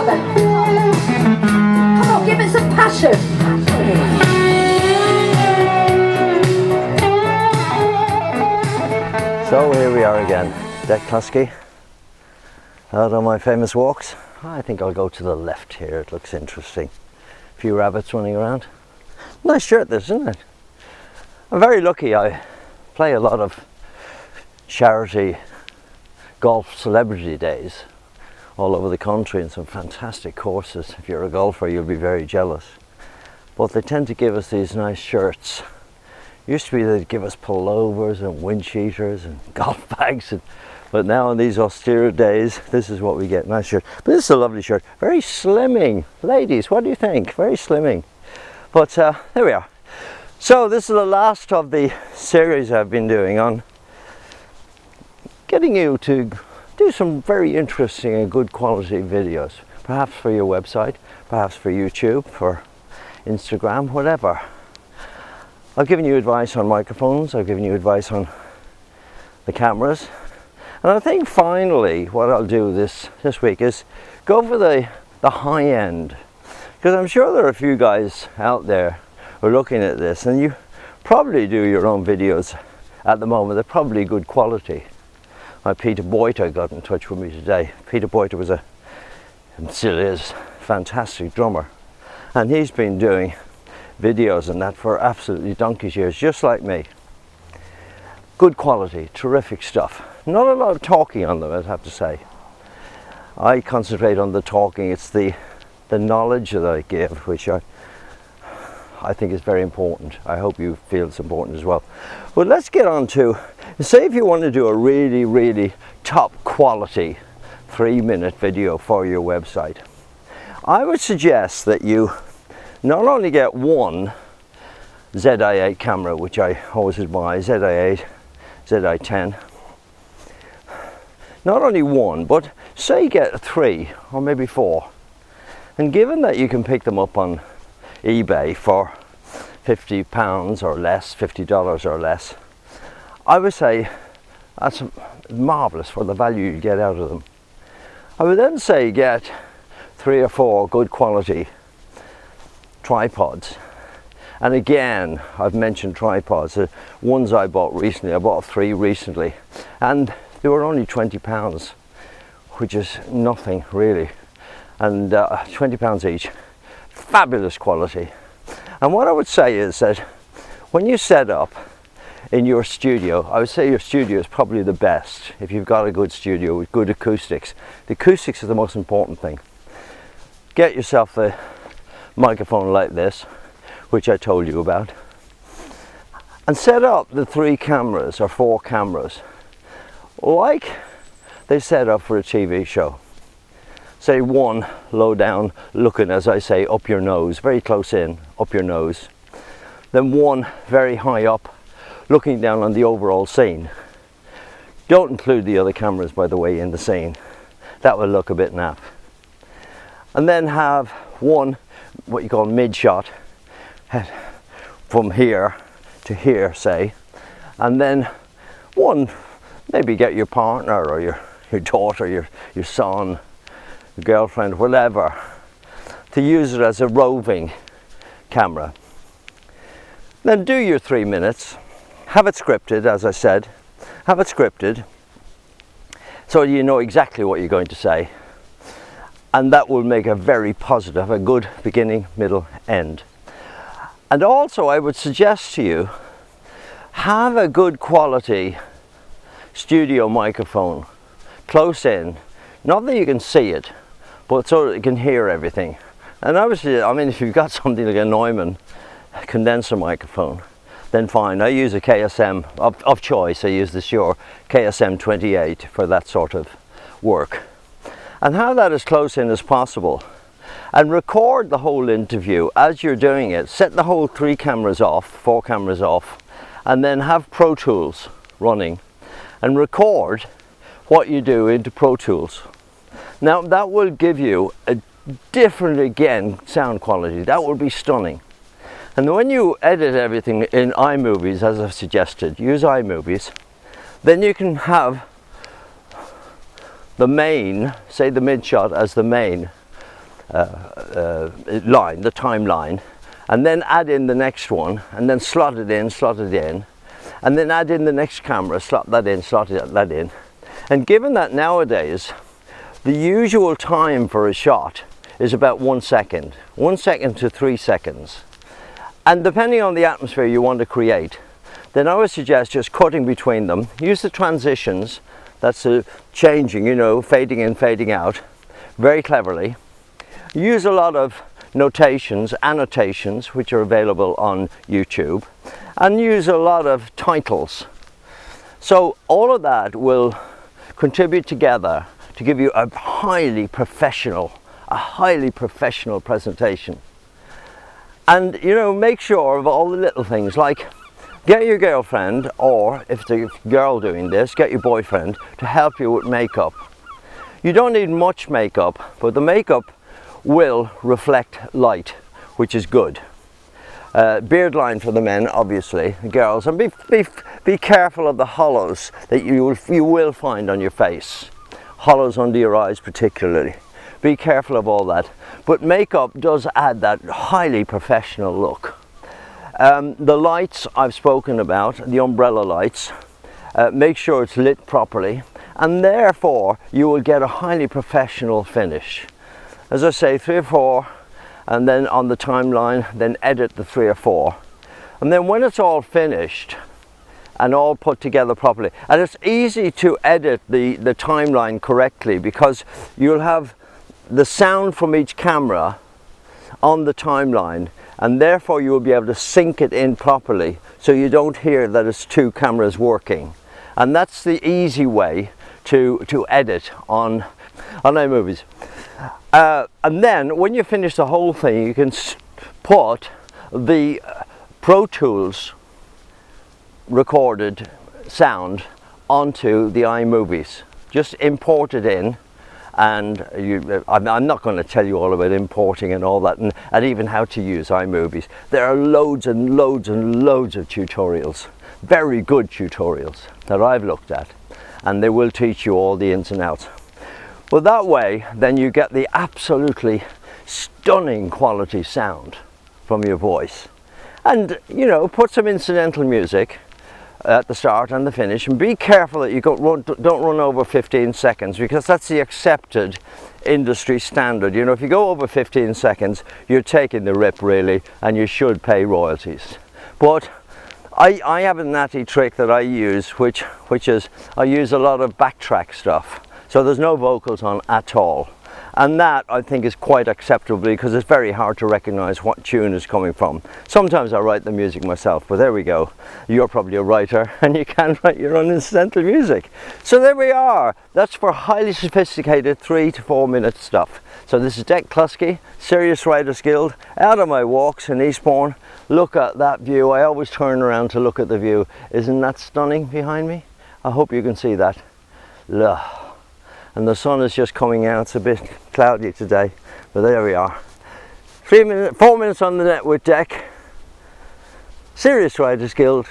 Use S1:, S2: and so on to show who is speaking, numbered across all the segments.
S1: then. Come on, give it some passion.
S2: So here we are again, deck Cluskey, out on my famous walks. I think I'll go to the left here, it looks interesting. A few rabbits running around. Nice shirt this, isn't it? I'm very lucky, I play a lot of charity golf celebrity days all over the country and some fantastic courses. If you're a golfer, you'll be very jealous. But they tend to give us these nice shirts. Used to be they'd give us pullovers and wind cheaters and golf bags, but now on these austere days, this is what we get. Nice shirt. But this is a lovely shirt. Very slimming. Ladies, what do you think? Very slimming. But there we are. So this is the last of the series I've been doing on getting you to do some very interesting and good quality videos. Perhaps for your website, perhaps for YouTube, for Instagram, whatever. I've given you advice on microphones, I've given you advice on the cameras, and I think finally what I'll do this week is go for the high end, because I'm sure there are a few guys out there who are looking at this, and you probably do your own videos at the moment. They're probably good quality. Peter Boyter got in touch with me today. Peter Boyter was and still is, fantastic drummer, and he's been doing videos and that for absolutely donkey's years, just like me. Good quality, terrific stuff. Not a lot of talking on them, I'd have to say. I concentrate on the talking. It's the knowledge that I give, which I think is very important. I hope you feel it's important as well. But let's get on to, say if you want to do a really, really top quality 3-minute video for your website, I would suggest that you not only get one ZI-8 camera, which I always advise, ZI-8, ZI-10, not only one, but say get 3 or maybe 4. And given that you can pick them up on eBay for £50 or less, $50 or less, I would say that's marvellous for the value you get out of them. I would then say get 3 or 4 good quality tripods. And again, I've mentioned tripods. The ones I bought recently, I bought 3 recently, and they were only £20, which is nothing really, and £20 each. Fabulous quality. And what I would say is that when you set up in your studio, I would say your studio is probably the best if you've got a good studio with good acoustics. The acoustics is the most important thing. Get yourself a microphone like this, which I told you about, and set up the 3 cameras or 4 cameras like they set up for a TV show. Say one low down, looking, as I say, up your nose, very close in, up your nose. Then one very high up, looking down on the overall scene. Don't include the other cameras, by the way, in the scene. That will look a bit naff. And then have one, what you call mid shot, from here to here, say, and then one, maybe get your partner or your daughter, your son, your girlfriend, whatever, to use it as a roving camera. Then do your 3 minutes, have it scripted, as I said, have it scripted so you know exactly what you're going to say, and that will make a very positive, a good beginning, middle, end. And also I would suggest to you, have a good quality studio microphone close in, not that you can see it, but so that you can hear everything. And obviously, I mean, if you've got something like a Neumann condenser microphone, then fine. I use a KSM of choice. I use the Shure KSM 28 for that sort of work. And have that as close in as possible, and record the whole interview as you're doing it. Set the whole 3 cameras off, 4 cameras off, and then have Pro Tools running and record what you do into Pro Tools. Now that will give you a different, again, sound quality. That will be stunning. And when you edit everything in iMovies, as I've suggested, use iMovies, then you can have the main, say the mid shot as the main, line, the timeline, and then add in the next one, and then slot it in, and then add in the next camera, slot that in. And given that nowadays the usual time for a shot is about 1 second, 1 second to 3 seconds, and depending on the atmosphere you want to create, then I would suggest just cutting between them. Use the transitions, that's changing, you know, fading in, fading out, very cleverly. Use a lot of notations, annotations, which are available on YouTube, and use a lot of titles. So all of that will contribute together to give you a highly professional presentation. And you know, make sure of all the little things, like get your girlfriend, or if the girl doing this, get your boyfriend to help you with makeup. You don't need much makeup, but the makeup will reflect light, which is good. Beard line for the men, obviously, the girls, and be careful of the hollows that you will find on your face. Hollows under your eyes particularly. Be careful of all that. But makeup does add that highly professional look. The lights I've spoken about, the umbrella lights, make sure it's lit properly, and therefore you will get a highly professional finish. As I say, 3 or 4, and then on the timeline, then edit the 3 or 4. And then when it's all finished and all put together properly, and it's easy to edit the timeline correctly because you'll have the sound from each camera on the timeline, and therefore you will be able to sync it in properly so you don't hear that it's 2 cameras working. And that's the easy way to edit on iMovies. And then when you finish the whole thing, you can put the Pro Tools recorded sound onto the iMovies. Just import it in, and I'm not going to tell you all about importing and all that, and even how to use iMovies. There are loads and loads and loads of tutorials, very good tutorials that I've looked at, and they will teach you all the ins and outs. Well, that way then you get the absolutely stunning quality sound from your voice. And you know, put some incidental music at the start and the finish, and be careful that you don't run over 15 seconds, because that's the accepted industry standard. You know, if you go over 15 seconds, you're taking the rip really, and you should pay royalties. But I have a natty trick that I use, which is I use a lot of backtrack stuff. So there's no vocals on at all. And that I think is quite acceptable, because it's very hard to recognize what tune is coming from. Sometimes I write the music myself, but there we go. You're probably a writer and you can write your own incidental music. So there we are. That's for highly sophisticated 3 to 4 minute stuff. So this is Cluskey, Serious Writers Guild, out on my walks in Eastbourne. Look at that view. I always turn around to look at the view. Isn't that stunning behind me? I hope you can see that. Ugh. And the sun is just coming out. It's a bit cloudy today, but there we are. 4 minutes on the network deck. Serious Writers Guild,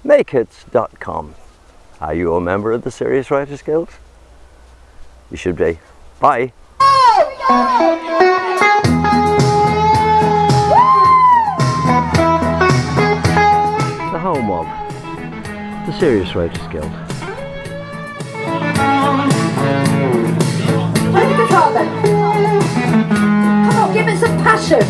S2: makehits.com. Are you a member of the Serious Writers Guild? You should be. Bye. The home of the Serious Writers Guild.
S1: Play the guitar then. Come on, give it some passion.